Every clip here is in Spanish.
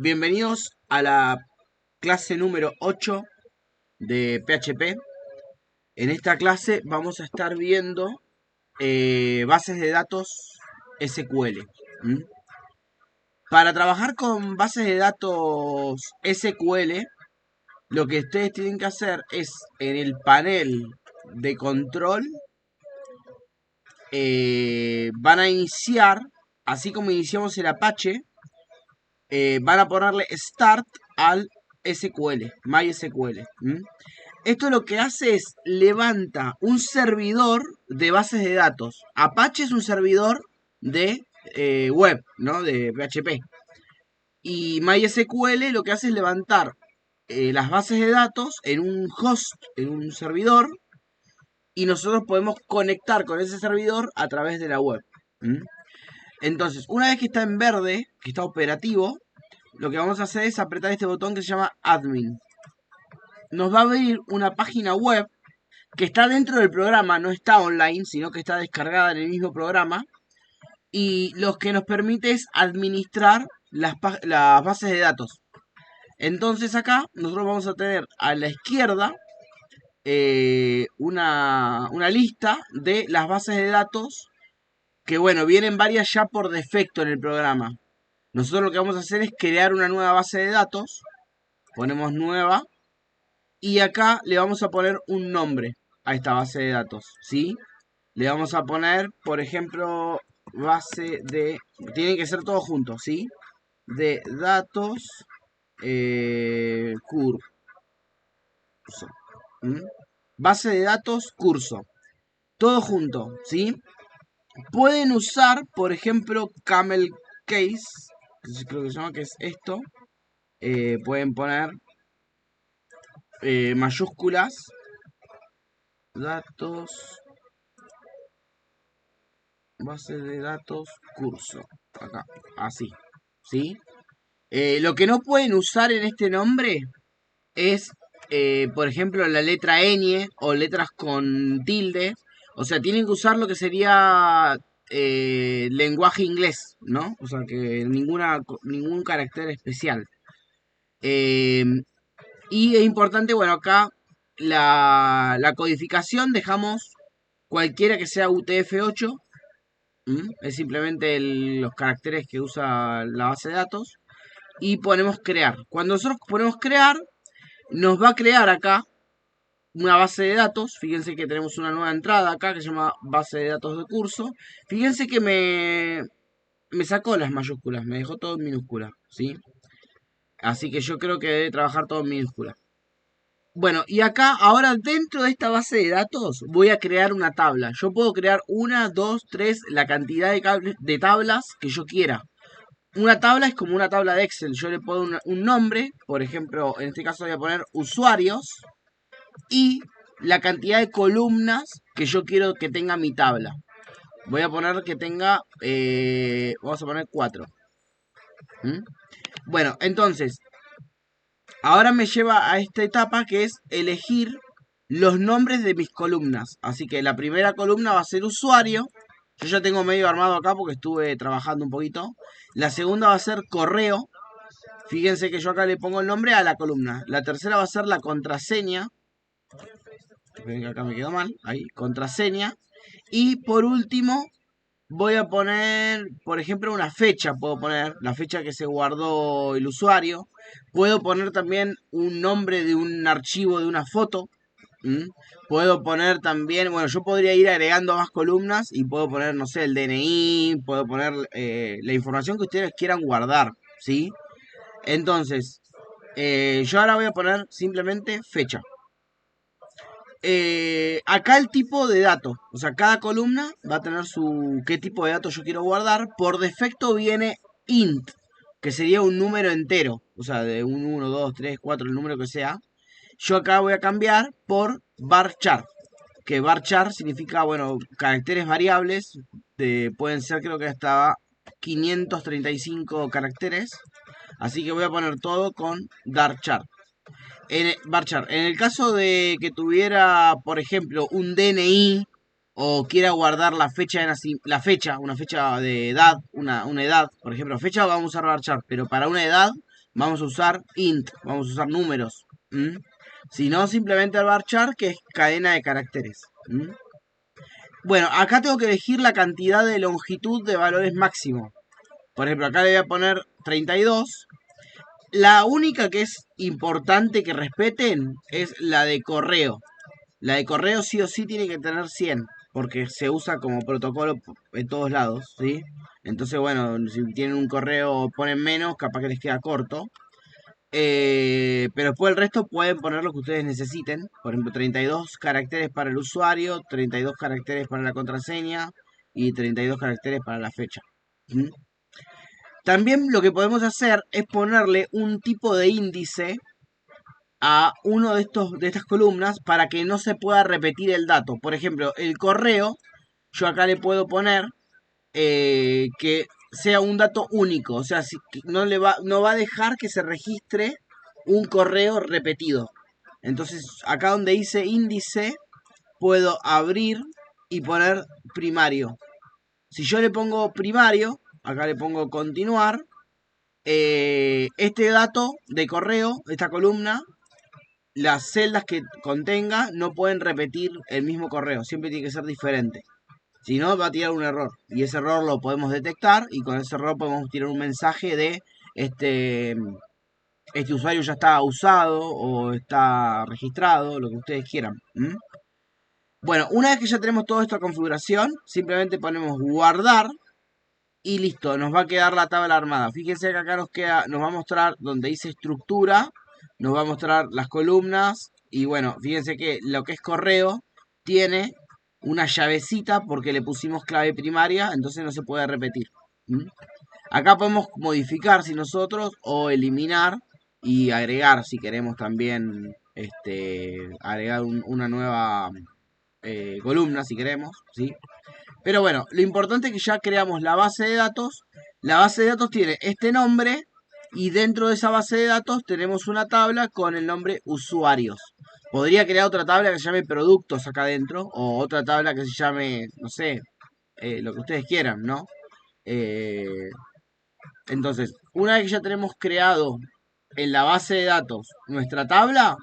Bienvenidos a la clase número 8 de PHP. En esta clase vamos a estar viendo bases de datos SQL. ¿Mm? Para trabajar con bases de datos SQL, lo que ustedes tienen que hacer es en el panel de control, van a iniciar, así como iniciamos el Apache, van a ponerle Start al SQL, MySQL. Esto lo que hace es levanta un servidor de bases de datos. Apache es un servidor de web, ¿no? De PHP. Y MySQL lo que hace es levantar las bases de datos en un host, en un servidor, y nosotros podemos conectar con ese servidor a través de la web. Entonces, una vez que está en verde, que está operativo, lo que vamos a hacer es apretar este botón que se llama Admin. Nos va a abrir una página web que está dentro del programa, no está online, sino que está descargada en el mismo programa. Y lo que nos permite es administrar las bases de datos. Entonces acá nosotros vamos a tener a la izquierda una lista de las bases de datos que, bueno, vienen varias ya por defecto en el programa. Nosotros lo que vamos a hacer es crear una nueva base de datos. Ponemos nueva. Y acá le vamos a poner un nombre a esta base de datos, ¿sí? Le vamos a poner, por ejemplo, base de... Tienen que ser todos juntos, ¿sí? De datos curso. Base de datos curso. Todo junto, ¿sí? Pueden usar, por ejemplo, camel case, que creo que se llama, que es esto. Pueden poner mayúsculas, datos, base de datos, curso. Acá, así, ¿sí? Lo que no pueden usar en este nombre es, por ejemplo, la letra ñ o letras con tilde. O sea, tienen que usar lo que sería lenguaje inglés, ¿no? O sea, que ningún carácter especial. Y es importante, bueno, acá la codificación dejamos cualquiera que sea UTF-8. Es simplemente los caracteres que usa la base de datos. Y ponemos crear. Cuando nosotros ponemos crear, nos va a crear acá una base de datos. Fíjense que tenemos una nueva entrada acá que se llama base de datos de curso. Fíjense que me sacó las mayúsculas, me dejó todo en minúscula, ¿sí? Así que yo creo que debe trabajar todo en minúscula. Bueno, y acá, ahora dentro de esta base de datos, voy a crear una tabla. Yo puedo crear una, dos, tres, la cantidad de tablas que yo quiera. Una tabla es como una tabla de Excel. Yo le pongo un nombre, por ejemplo, en este caso voy a poner usuarios, y la cantidad de columnas que yo quiero que tenga mi tabla. Voy a poner que tenga, vamos a poner 4. Bueno, entonces, ahora me lleva a esta etapa que es elegir los nombres de mis columnas. Así que la primera columna va a ser usuario. Yo ya tengo medio armado acá porque estuve trabajando un poquito. La segunda va a ser correo. Fíjense que yo acá le pongo el nombre a la columna. La tercera va a ser la contraseña. Ven que acá me quedó mal. Ahí, contraseña. Y por último, voy a poner, por ejemplo, una fecha. Puedo poner la fecha que se guardó el usuario. Puedo poner también un nombre de un archivo de una foto. Puedo poner también, bueno, yo podría ir agregando más columnas y puedo poner, no sé, el DNI, puedo poner la información que ustedes quieran guardar, ¿sí? Entonces, yo ahora voy a poner simplemente fecha. Acá el tipo de datos, o sea, cada columna va a tener qué tipo de datos yo quiero guardar. Por defecto viene int, que sería un número entero, o sea, de un 1, 2, 3, 4, el número que sea. Yo acá voy a cambiar por varchar, que varchar significa, bueno, caracteres variables, pueden ser creo que hasta 535 caracteres. Así que voy a poner todo con varchar. En el caso de que tuviera, por ejemplo, un DNI o quiera guardar la fecha de una fecha de edad, una edad, por ejemplo, fecha vamos a usar varchar, pero para una edad vamos a usar int, vamos a usar números. Si no, simplemente el varchar, que es cadena de caracteres. Bueno, acá tengo que elegir la cantidad de longitud de valores máximo. Por ejemplo, acá le voy a poner 32. La única que es importante que respeten es la de correo. La de correo sí o sí tiene que tener 100, porque se usa como protocolo en todos lados, ¿sí? Entonces, bueno, si tienen un correo ponen menos, capaz que les queda corto. Pero después el resto pueden poner lo que ustedes necesiten. Por ejemplo, 32 caracteres para el usuario, 32 caracteres para la contraseña y 32 caracteres para la fecha. También lo que podemos hacer es ponerle un tipo de índice a uno de estas columnas para que no se pueda repetir el dato. Por ejemplo, el correo, yo acá le puedo poner que sea un dato único, o sea, no va a dejar que se registre un correo repetido. Entonces, acá donde dice índice, puedo abrir y poner primario. Si yo le pongo primario, acá le pongo continuar, este dato de correo, esta columna, las celdas que contenga no pueden repetir el mismo correo, siempre tiene que ser diferente. Si no, va a tirar un error. Y ese error lo podemos detectar y con ese error podemos tirar un mensaje de este usuario ya está usado o está registrado, lo que ustedes quieran. Bueno, una vez que ya tenemos toda esta configuración, simplemente ponemos guardar y listo, nos va a quedar la tabla armada. Fíjense que acá nos va a mostrar donde dice estructura, nos va a mostrar las columnas y bueno, fíjense que lo que es correo tiene una llavecita porque le pusimos clave primaria, entonces no se puede repetir. Acá podemos modificar si nosotros o eliminar y agregar si queremos también agregar una nueva columna si queremos, ¿sí? Pero bueno, lo importante es que ya creamos la base de datos. La base de datos tiene este nombre y dentro de esa base de datos tenemos una tabla con el nombre usuarios. Podría crear otra tabla que se llame productos acá adentro o otra tabla que se llame, no sé, lo que ustedes quieran, ¿no? Entonces, una vez que ya tenemos creado en la base de datos nuestra tabla,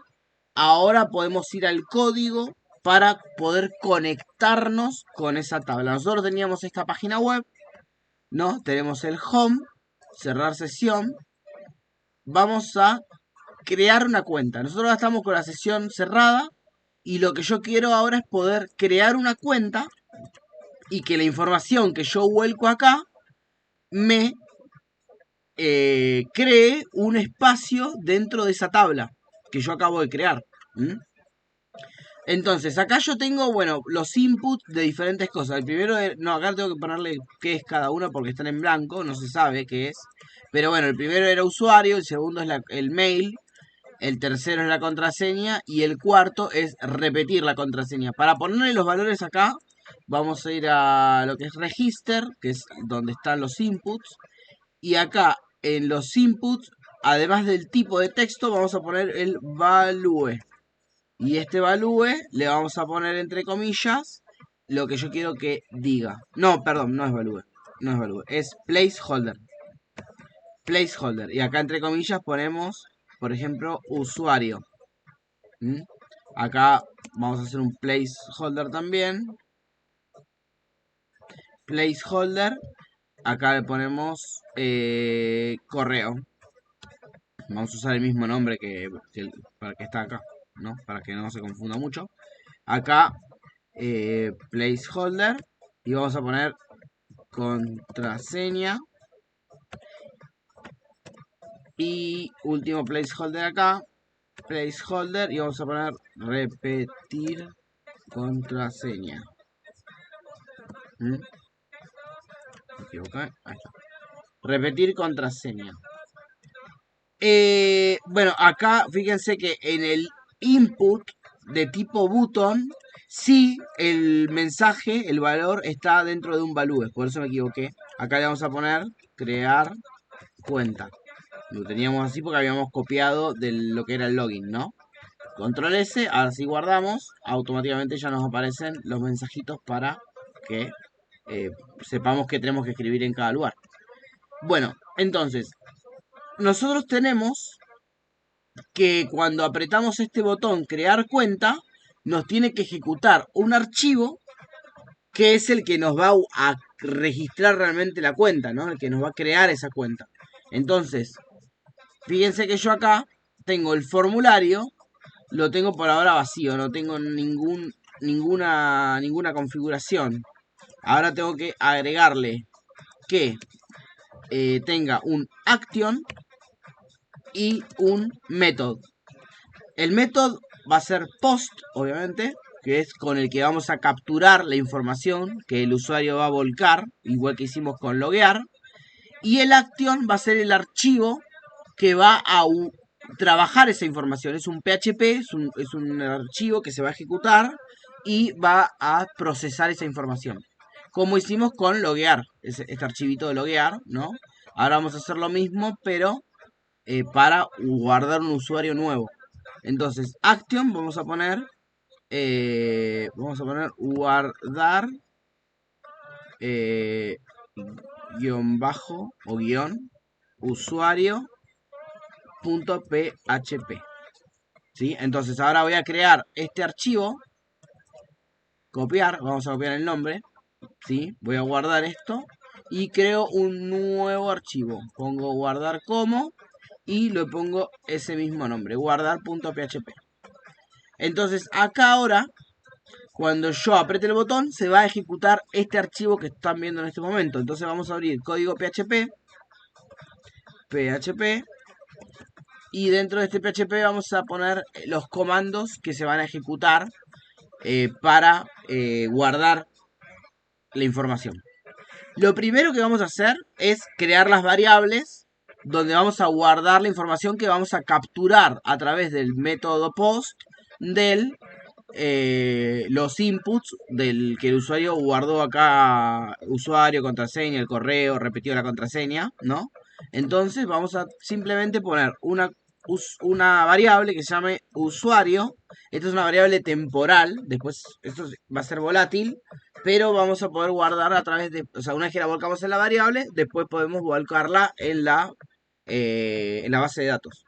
ahora podemos ir al código para poder conectarnos con esa tabla. Nosotros teníamos esta página web, ¿no? Tenemos el home, cerrar sesión. Vamos a crear una cuenta. Nosotros estamos con la sesión cerrada y lo que yo quiero ahora es poder crear una cuenta y que la información que yo vuelco acá me cree un espacio dentro de esa tabla que yo acabo de crear. Entonces, acá yo tengo, bueno, los inputs de diferentes cosas. El primero, no, acá tengo que ponerle qué es cada uno porque están en blanco, no se sabe qué es. Pero bueno, el primero era usuario, el segundo es el mail, el tercero es la contraseña y el cuarto es repetir la contraseña. Para ponerle los valores acá, vamos a ir a lo que es register, que es donde están los inputs. Y acá en los inputs, además del tipo de texto, vamos a poner el value. Y este value le vamos a poner entre comillas lo que yo quiero que diga. No, perdón, no es value. No es value, es placeholder. Placeholder. Y acá entre comillas ponemos, por ejemplo, usuario. Acá vamos a hacer un placeholder también. Placeholder. Acá le ponemos correo. Vamos a usar el mismo nombre para que está acá, ¿no? Para que no se confunda mucho. Acá placeholder y vamos a poner contraseña y último placeholder acá, placeholder y vamos a poner repetir contraseña. Me equivoqué. Ahí está. Repetir contraseña. Bueno, acá fíjense que en el input de tipo button, sí el mensaje, el valor está dentro de un value, por eso me equivoqué. Acá le vamos a poner crear cuenta. Lo teníamos así porque habíamos copiado de lo que era el login, ¿no? Control S, ahora si guardamos, automáticamente ya nos aparecen los mensajitos para que sepamos que tenemos que escribir en cada lugar. Bueno, entonces, nosotros tenemos que cuando apretamos este botón crear cuenta, nos tiene que ejecutar un archivo que es el que nos va a registrar realmente la cuenta, ¿no? El que nos va a crear esa cuenta. Entonces, fíjense que yo acá tengo el formulario, lo tengo por ahora vacío, no tengo ninguna configuración. Ahora tengo que agregarle que tenga un action y un method. El método va a ser post, obviamente, que es con el que vamos a capturar la información que el usuario va a volcar, igual que hicimos con loguear. Y el action va a ser el archivo que va a trabajar esa información. Es un PHP, es un archivo que se va a ejecutar y va a procesar esa información. Como hicimos con loguear, este archivito de loguear, ¿no? Ahora vamos a hacer lo mismo, pero para guardar un usuario nuevo. Entonces, action vamos a poner guardar guión bajo o guión usuario punto php. ¿Sí? Entonces ahora voy a crear este archivo, copiar, vamos a copiar el nombre, ¿sí? Voy a guardar esto y creo un nuevo archivo. Pongo guardar como y le pongo ese mismo nombre, guardar.php. Entonces acá ahora, cuando yo apriete el botón, se va a ejecutar este archivo que están viendo en este momento. Entonces vamos a abrir código PHP, y dentro de este PHP vamos a poner los comandos que se van a ejecutar para guardar la información. Lo primero que vamos a hacer es crear las variables donde vamos a guardar la información que vamos a capturar a través del método post del los inputs del que el usuario guardó acá, usuario, contraseña, el correo, repetió la contraseña, ¿no? Entonces vamos a simplemente poner una variable que se llame usuario. Esta es una variable temporal, después esto va a ser volátil, pero vamos a poder guardar a través de, o sea, una vez que la volcamos en la variable, después podemos volcarla en la base de datos.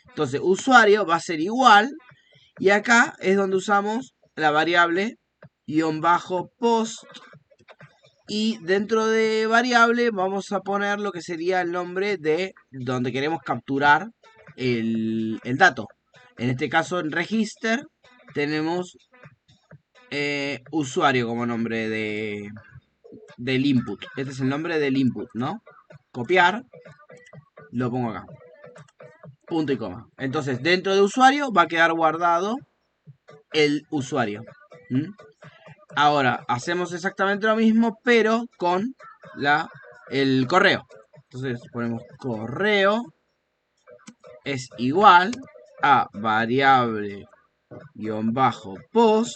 Entonces, usuario va a ser igual, y acá es donde usamos la variable -post, y dentro de variable vamos a poner lo que sería el nombre de donde queremos capturar el dato. En este caso en register tenemos usuario como nombre del input. Este es el nombre del input, ¿no? Copiar, lo pongo acá. Punto y coma. Entonces dentro de usuario va a quedar guardado el usuario. Ahora hacemos exactamente lo mismo, pero con el correo. Entonces ponemos correo es igual a variable -post,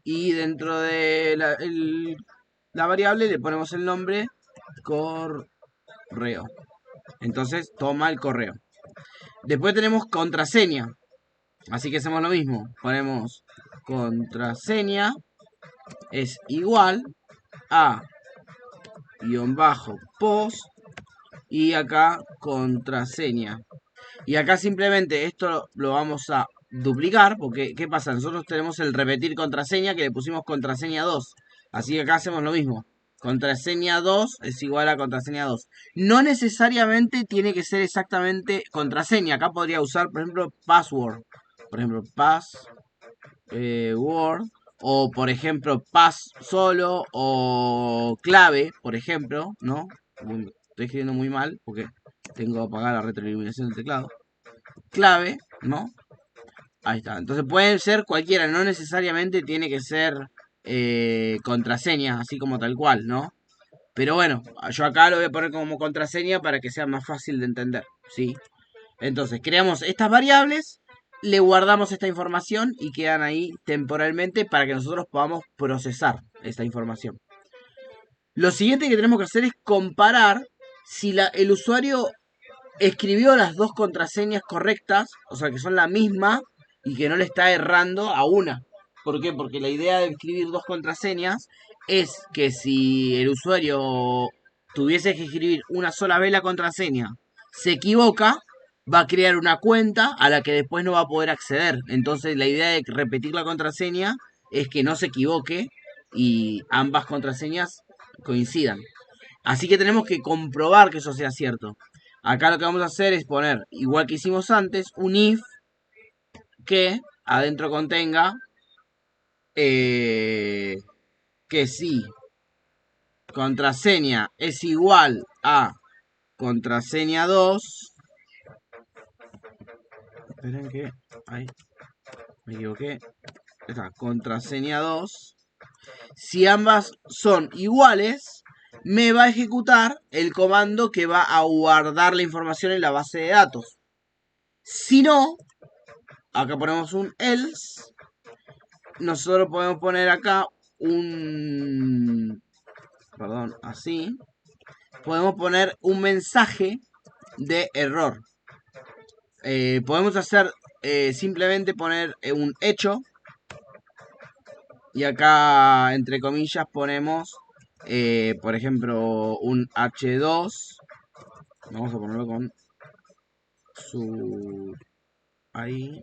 y dentro de la variable le ponemos el nombre correo. Entonces toma el correo. Después tenemos contraseña. Así que hacemos lo mismo. Ponemos contraseña es igual a -post y acá contraseña. Y acá simplemente esto lo vamos a duplicar, porque ¿qué pasa? Nosotros tenemos el repetir contraseña que le pusimos contraseña 2. Así que acá hacemos lo mismo. Contraseña 2 es igual a contraseña 2. No necesariamente tiene que ser exactamente contraseña. Acá podría usar, por ejemplo, password. Por ejemplo, password. O, por ejemplo, pass solo. O clave, por ejemplo, ¿no? Estoy escribiendo muy mal porque tengo que apagar la retroiluminación del teclado. Clave, ¿no? Ahí está. Entonces puede ser cualquiera, no necesariamente tiene que ser contraseña, así como tal cual, ¿no? Pero bueno, yo acá lo voy a poner como contraseña para que sea más fácil de entender, ¿sí? Entonces, creamos estas variables, le guardamos esta información y quedan ahí temporalmente para que nosotros podamos procesar esta información. Lo siguiente que tenemos que hacer es comparar si el usuario escribió las dos contraseñas correctas, o sea que son la misma y que no le está errando a una. ¿Por qué? Porque la idea de escribir dos contraseñas es que si el usuario tuviese que escribir una sola vez la contraseña se equivoca, va a crear una cuenta a la que después no va a poder acceder. Entonces la idea de repetir la contraseña es que no se equivoque y ambas contraseñas coincidan. Así que tenemos que comprobar que eso sea cierto. Acá lo que vamos a hacer es poner, igual que hicimos antes, un if que adentro contenga que si contraseña es igual a contraseña 2. Esperen que... Ahí, me equivoqué. Esta, contraseña 2. Si ambas son iguales, me va a ejecutar el comando que va a guardar la información en la base de datos. Si no, acá ponemos un else. Nosotros podemos poner acá un... Perdón, así. Podemos poner un mensaje de error. Podemos hacer simplemente poner un hecho. Y acá, entre comillas, ponemos, por ejemplo, un H2. Vamos a ponerlo con su... Ahí.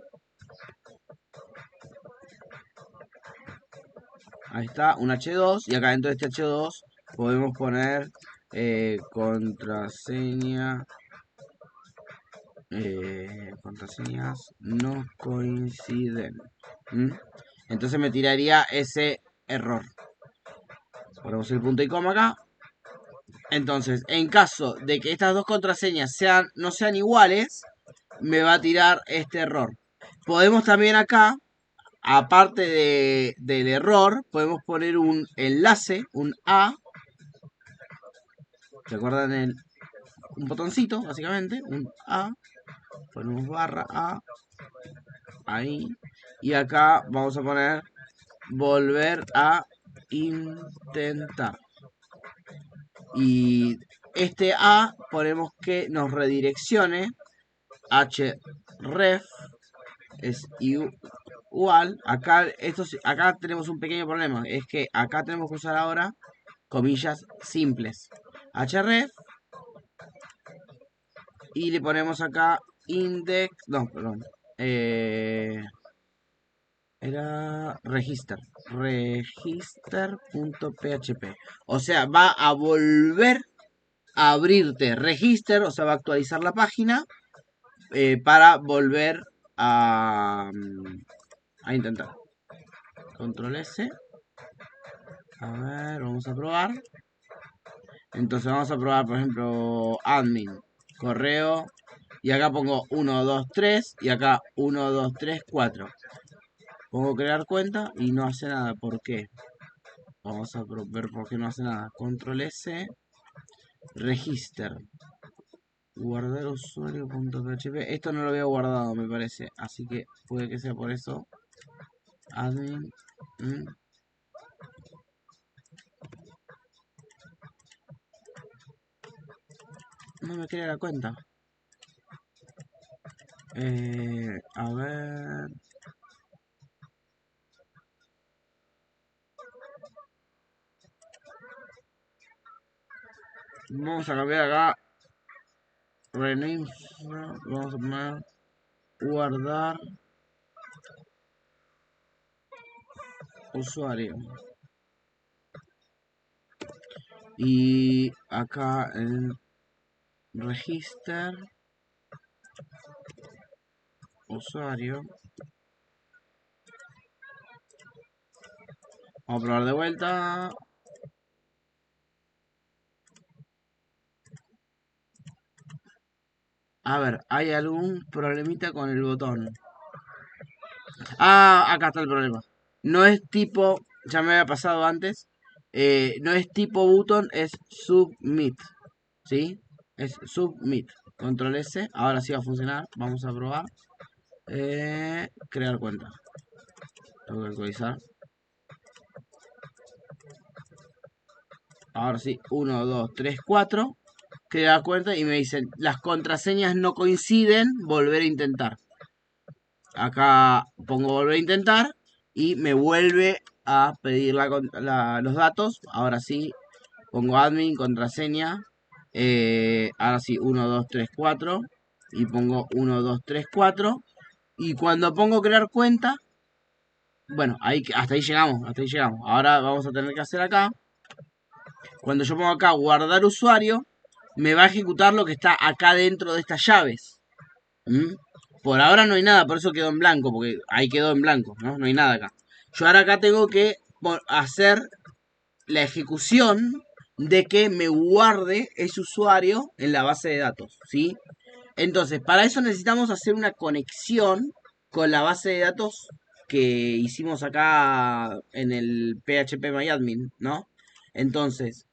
Ahí está, un H2. Y acá dentro de este H2 podemos poner contraseña. Contraseñas no coinciden. Entonces me tiraría ese error. Ponemos el punto y coma acá. Entonces, en caso de que estas dos contraseñas no sean iguales, me va a tirar este error. Podemos también acá, aparte del error, podemos poner un enlace, un A. ¿Se acuerdan? Un botoncito, básicamente, un A. Ponemos barra A. Ahí. Y acá vamos a poner volver a intentar. Y este A ponemos que nos redireccione. href es igual. Acá tenemos un pequeño problema. Es que acá tenemos que usar ahora comillas simples. href. Y le ponemos acá index. No, perdón. Era register.php. O sea, va a volver a abrirte register, o sea, va a actualizar la página para volver a intentar. Control S. A ver, vamos a probar. Entonces vamos a probar, por ejemplo, admin, correo. Y acá pongo 1, 2, 3. Y acá 1, 2, 3, 4. Pongo crear cuenta y no hace nada. ¿Por qué? Vamos a ver por qué no hace nada. Control S. Register. Guardar usuario.php. Esto no lo había guardado, me parece. Así que puede que sea por eso. Admin. No me crea la cuenta. A ver. Vamos a cambiar acá. Rename. Vamos a poner guardar usuario. Y acá en register usuario. Vamos a probar de vuelta. A ver, hay algún problemita con el botón. Ah, acá está el problema. No es tipo, ya me había pasado antes. No es tipo button, es submit. ¿Sí? Es submit. Control S. Ahora sí va a funcionar. Vamos a probar. Crear cuenta. Tengo que actualizar. Ahora sí. 1, 2, 3, 4. Crear cuenta y me dicen las contraseñas no coinciden. Volver a intentar. Acá pongo volver a intentar y me vuelve a pedir los datos. Ahora sí, pongo admin, contraseña. Ahora sí, 1, 2, 3, 4. Y pongo 1, 2, 3, 4. Y cuando pongo crear cuenta, bueno, ahí, hasta ahí llegamos, hasta ahí llegamos. Ahora vamos a tener que hacer acá. Cuando yo pongo acá guardar usuario, me va a ejecutar lo que está acá dentro de estas llaves. ¿Mm? Por ahora no hay nada, por eso quedó en blanco, porque ahí quedó en blanco, ¿no? No hay nada acá. Yo ahora acá tengo que hacer la ejecución de que me guarde ese usuario en la base de datos, ¿sí? Entonces, para eso necesitamos hacer una conexión con la base de datos que hicimos acá en el PHP ¿no? Entonces,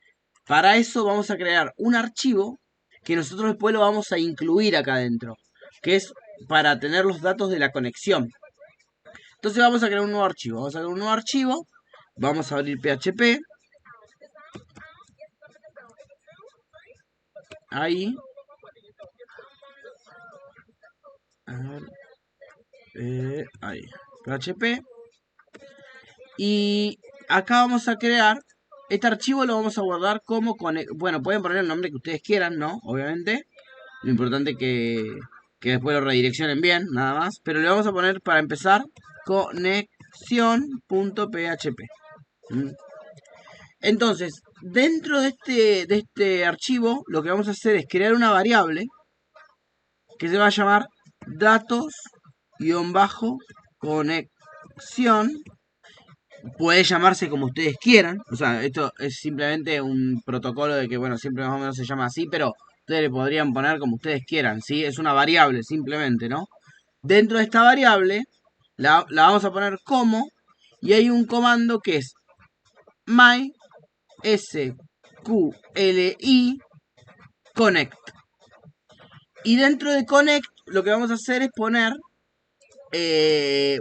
para eso vamos a crear un archivo que nosotros después lo vamos a incluir acá adentro, que es para tener los datos de la conexión. Entonces vamos a crear un nuevo archivo. Vamos a crear un nuevo archivo. Vamos a abrir PHP. Ahí. Ahí. PHP. Y acá vamos a crear. Este archivo lo vamos a guardar como... Bueno, pueden poner el nombre que ustedes quieran, ¿no? Obviamente. Lo importante es que después lo redireccionen bien, nada más. Pero le vamos a poner, para empezar, conexión.php. Entonces, dentro de este archivo, lo que vamos a hacer es crear una variable que se va a llamar datos-conexión. Puede llamarse como ustedes quieran. O sea, esto es simplemente un protocolo de que, bueno, siempre más o menos se llama así, pero ustedes le podrían poner como ustedes quieran, ¿sí? Es una variable, simplemente, ¿no? Dentro de esta variable, la vamos a poner como, y hay un comando que es mysqli connect. Y dentro de connect, lo que vamos a hacer es poner,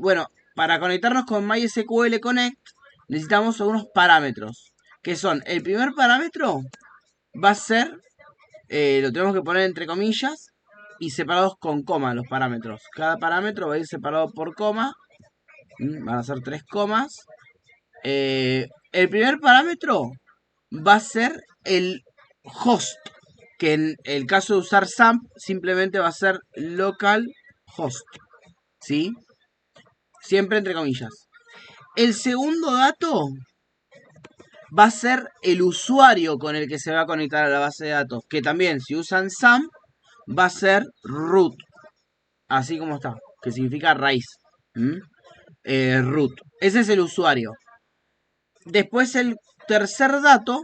bueno, para conectarnos con MySQL Connect, necesitamos unos parámetros, que son, el primer parámetro va a ser, lo tenemos que poner entre comillas, y separados con coma los parámetros. Cada parámetro va a ir separado por coma, van a ser 3 comas. El primer parámetro va a ser el host, que en el caso de usar SAMP simplemente va a ser localhost, ¿sí? Siempre entre comillas. El segundo dato va a ser el usuario con el que se va a conectar a la base de datos, que también si usan SAMP va a ser root, así como está, que significa raíz. Root. Ese es el usuario. Después el tercer dato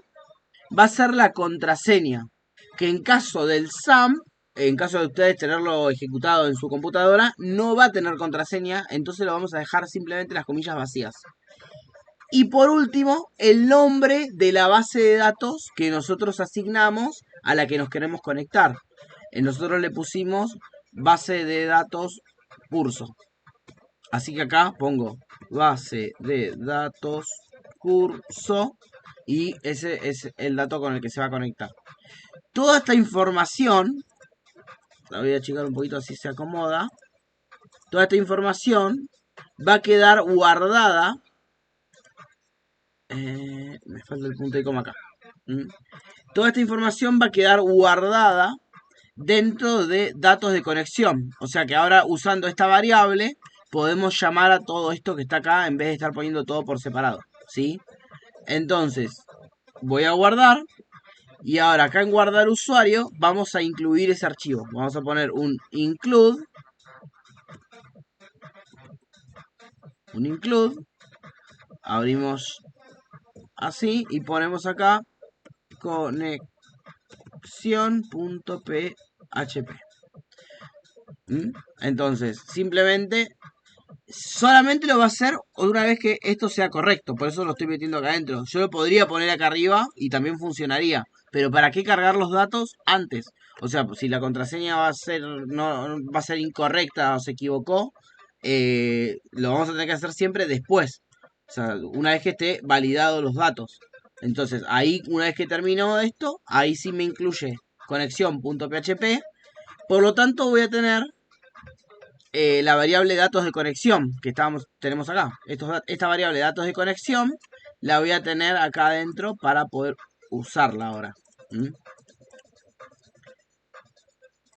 va a ser la contraseña, que en caso del SAMP, en caso de ustedes tenerlo ejecutado en su computadora, no va a tener contraseña, entonces lo vamos a dejar simplemente las comillas vacías. Y por último, el nombre de la base de datos que nosotros asignamos a la que nos queremos conectar. Nosotros le pusimos base de datos curso. Así que acá pongo base de datos curso y ese es el dato con el que se va a conectar. Toda esta información, la voy a achicar un poquito así se acomoda. Toda esta información va a quedar guardada. Me falta el punto y coma acá. Toda esta información va a quedar guardada dentro de datos de conexión. O sea que ahora usando esta variable podemos llamar a todo esto que está acá en vez de estar poniendo todo por separado, ¿sí? Entonces, voy a guardar. Y ahora acá en guardar usuario vamos a incluir ese archivo. Vamos a poner un include. Abrimos así y ponemos acá conexión.php. Entonces, simplemente, solamente lo va a hacer una vez que esto sea correcto. Por eso lo estoy metiendo acá adentro. Yo lo podría poner acá arriba y también funcionaría. Pero ¿para qué cargar los datos antes? O sea, si la contraseña va a ser, no, va a ser incorrecta o se equivocó, lo vamos a tener que hacer siempre después. O sea, una vez que esté validado los datos. Entonces, ahí, una vez que terminó esto, ahí sí me incluye conexión.php. Por lo tanto, voy a tener la variable datos de conexión que tenemos acá. Esta variable datos de conexión la voy a tener acá adentro para poder usarla ahora.